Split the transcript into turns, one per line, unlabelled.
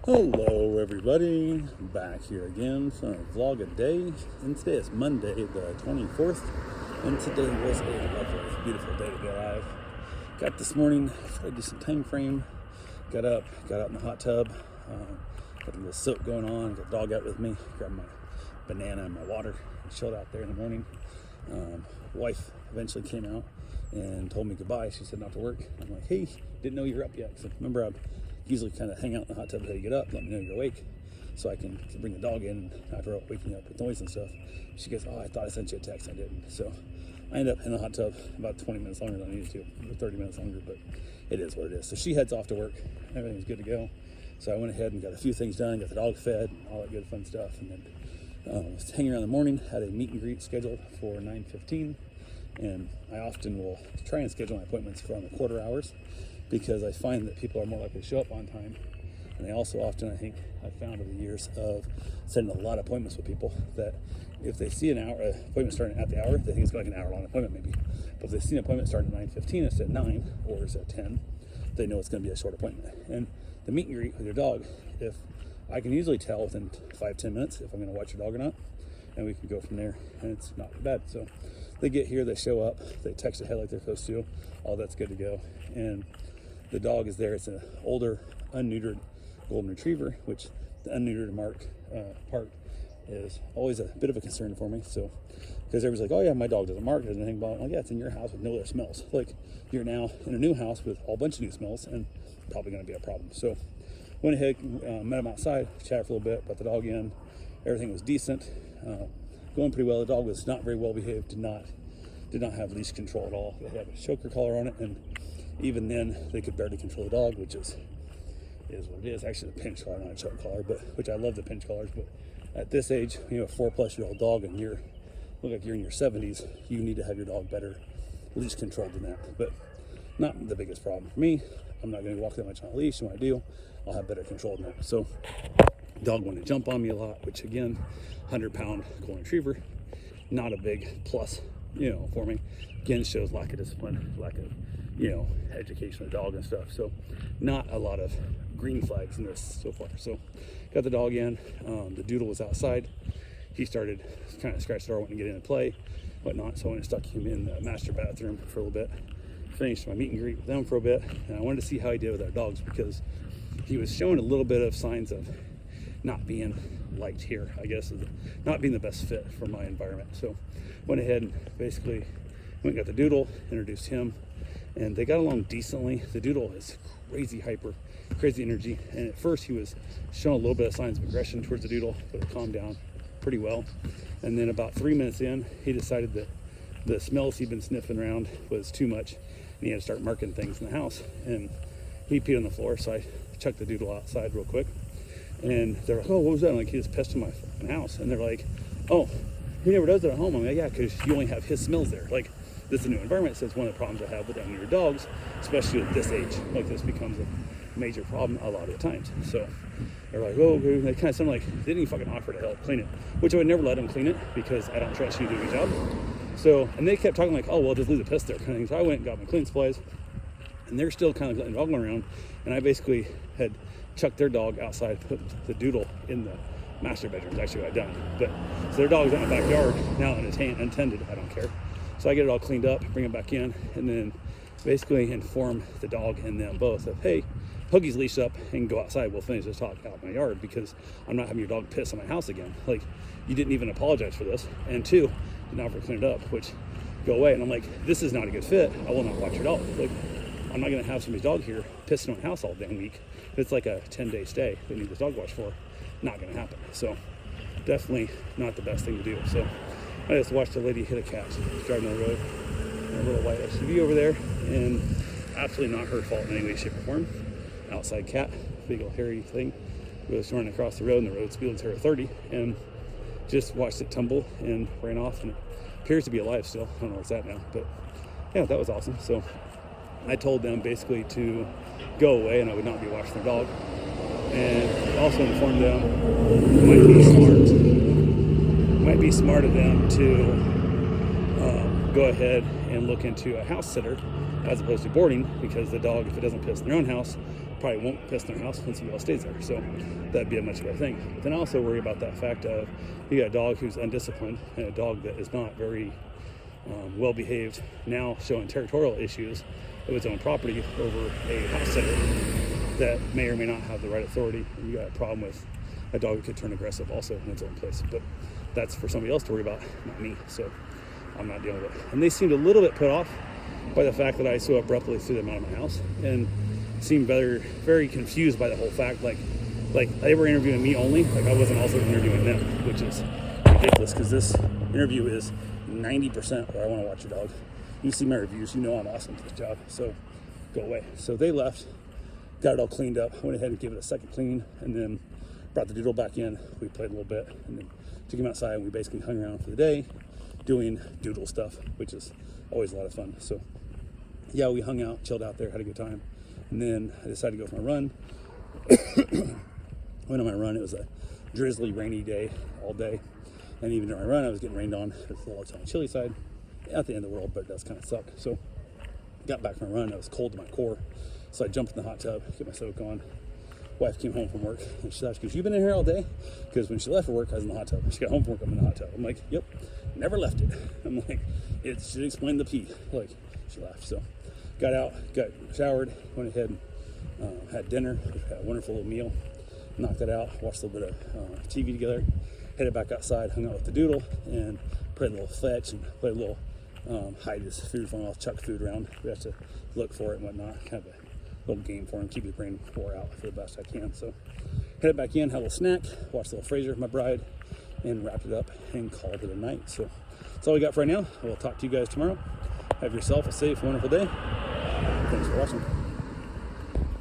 Hello everybody, back here again for a vlog a day, and today is Monday the 24th, and today was a lovely, beautiful day to be alive. Got this morning, tried to do some time frame, got out in the hot tub, got a little soak going on, got the dog out with me, grabbed my banana and my water, and chilled out there in the morning. Wife eventually came out and told me goodbye. She said not to work. I'm like, hey, didn't know you were up yet. So remember, I'd usually kind of hang out in the hot tub until you get up, let me know you're awake, so I can bring the dog in after waking up with noise and stuff. She goes, oh, I thought I sent you a text. I didn't. So I ended up in the hot tub about 20 minutes longer than I needed to, or 30 minutes longer, but it is what it is. So she heads off to work. Everything's good to go. So I went ahead and got a few things done, got the dog fed, and all that good fun stuff. And then was hanging around in the morning, had a meet and greet scheduled for 9:15. And I often will try and schedule my appointments for on the quarter hours, because I find that people are more likely to show up on time. And they also often, I think, I've found over the years of setting a lot of appointments with people, that if they see an appointment starting at the hour, they think it's like an hour-long appointment maybe. But if they see an appointment starting at 9:15 instead of 9, or instead of 10, they know it's going to be a short appointment. And the meet and greet with your dog, if I can usually tell within 5-10 minutes if I'm going to watch your dog or not, and we can go from there, and it's not bad. So they get here, they show up, they text ahead like they're supposed to, all that's good to go. And the dog is there. It's an older, unneutered golden retriever, which the unneutered part is always a bit of a concern for me. So, because everybody's like, oh yeah, my dog doesn't mark, doesn't anything about it. I'm like, yeah, it's in your house with no other smells. Like, you're now in a new house with a whole bunch of new smells, and probably going to be a problem. So went ahead, met him outside, chatted for a little bit, brought the dog in. Everything was decent, going pretty well. The dog was not very well behaved, did not have leash control at all. They had a choker collar on it, and even then they could barely control the dog, which is what it is. Actually, the pinch collar, not a choke collar, but which I love the pinch collars. But at this age, you know, a 4+-year-old dog, and look like you're in your 70s, you need to have your dog better leash controlled than that. But not the biggest problem for me. I'm not going to walk that much on a leash, and when I do, I'll have better control than that. So dog wanted to jump on me a lot, which again, 100-pound golden retriever, not a big plus, for me. Again, shows lack of discipline, lack of, education of the dog and stuff. So not a lot of green flags in this so far. So got the dog in, the doodle was outside. He started kind of scratch the door, wanting to get in and play, whatnot. So I went and stuck him in the master bathroom for a little bit, finished my meet and greet with them for a bit. And I wanted to see how he did with our dogs, because he was showing a little bit of signs of not being liked here, I guess, not being the best fit for my environment. So went ahead and basically went and got the doodle, introduced him, and they got along decently. The doodle is crazy hyper, crazy energy, and at first he was showing a little bit of signs of aggression towards the doodle, but it calmed down pretty well. And then about 3 minutes in, he decided that the smells he'd been sniffing around was too much, and he had to start marking things in the house. And he peed on the floor, so I chucked the doodle outside real quick. And they're like, oh, what was that? I'm like, he just pissed in my fucking house. And they're like, oh, he never does it at home. I'm like, yeah, because you only have his smells there. Like, this is a new environment. So it's one of the problems I have with your dogs, especially at this age. Like, this becomes a major problem a lot of the times. So they're like, oh, okay. They kind of sound like they didn't even fucking offer to help clean it, which I would never let them clean it, because I don't trust you to do a good job. So, and they kept talking like, oh, well, just leave the piss there kind of thing. So I went and got my cleaning supplies, and they're still kind of letting the dog run around. And I basically had chucked their dog outside, put the doodle in the master bedroom. That's actually what I've done. But so their dog's out in the backyard now, and it's untended. I don't care. So I get it all cleaned up, bring it back in, and then basically inform the dog and them both of, hey, Hoagie's leashed up and go outside. We'll finish this talk out in my yard, because I'm not having your dog piss on my house again. Like, you didn't even apologize for this, and two, did not ever clean it up, which go away. And I'm like, this is not a good fit. I will not watch your dog. Like, I'm not going to have somebody's dog here pissing on my house all damn week. If it's like a 10-day stay they need this dog watch for, not going to happen. So definitely not the best thing to do. So I just watched a lady hit a cat driving on the road in a little white SUV over there, and absolutely not her fault in any way, shape, or form. Outside cat, big old hairy thing, was running across the road, and the road speed limit to 30, and just watched it tumble and ran off, and it appears to be alive still. I don't know where it's at now, but yeah, that was awesome. So I told them basically to go away, and I would not be watching their dog, and also informed them it might be smart of them to go ahead and look into a house sitter as opposed to boarding, because the dog, if it doesn't piss in their own house, probably won't piss in their house when somebody else stays there. So that'd be a much better thing. But then I also worry about that fact of you got a dog who's undisciplined and a dog that is not very well behaved, now showing territorial issues of its own property over a house sitter that may or may not have the right authority. And you got a problem with a dog that could turn aggressive also in its own place. But that's for somebody else to worry about, not me. So I'm not dealing with it. And they seemed a little bit put off by the fact that I so abruptly threw them out of my house, and seemed very confused by the whole fact, like they were interviewing me only, like I wasn't also interviewing them, which is ridiculous, because this interview is 90% where I want to watch your dog. You see my reviews, you know I'm awesome at this job, so go away. So they left, got it all cleaned up, went ahead and gave it a second clean, and then brought the doodle back in. We played a little bit, and then took him outside, and we basically hung around for the day doing doodle stuff, which is always a lot of fun. So yeah, we hung out, chilled out there, had a good time. And then I decided to go for my run. Went on my run. It was a drizzly, rainy day all day. And even during my run, I was getting rained on. It's a little on the chilly side. Not the end of the world, but it does kind of suck. So got back from my run. I was cold to my core. So I jumped in the hot tub, get my soak on. Wife came home from work, and she goes, "You've been in here all day?" Because when she left for work, I was in the hot tub. She got home from work, I'm in the hot tub. I'm like, "Yep, never left it." I'm like, "It should explain the pee." Like, she laughed. So got out, got showered, went ahead and had dinner, had a wonderful little meal, knocked that out, watched a little bit of TV together, headed back outside, hung out with the doodle, and played a little fetch and played a little hide his food from him. I'll chuck food around. We have to look for it and whatnot. Kind of a little game for him, keep his brain wore out for the best I can. So headed back in, had a little snack, watched a little Frasier, my bride, and wrapped it up and called it a night. So that's all we got for right now. I will talk to you guys tomorrow. Have yourself a safe, wonderful day. Thanks for watching.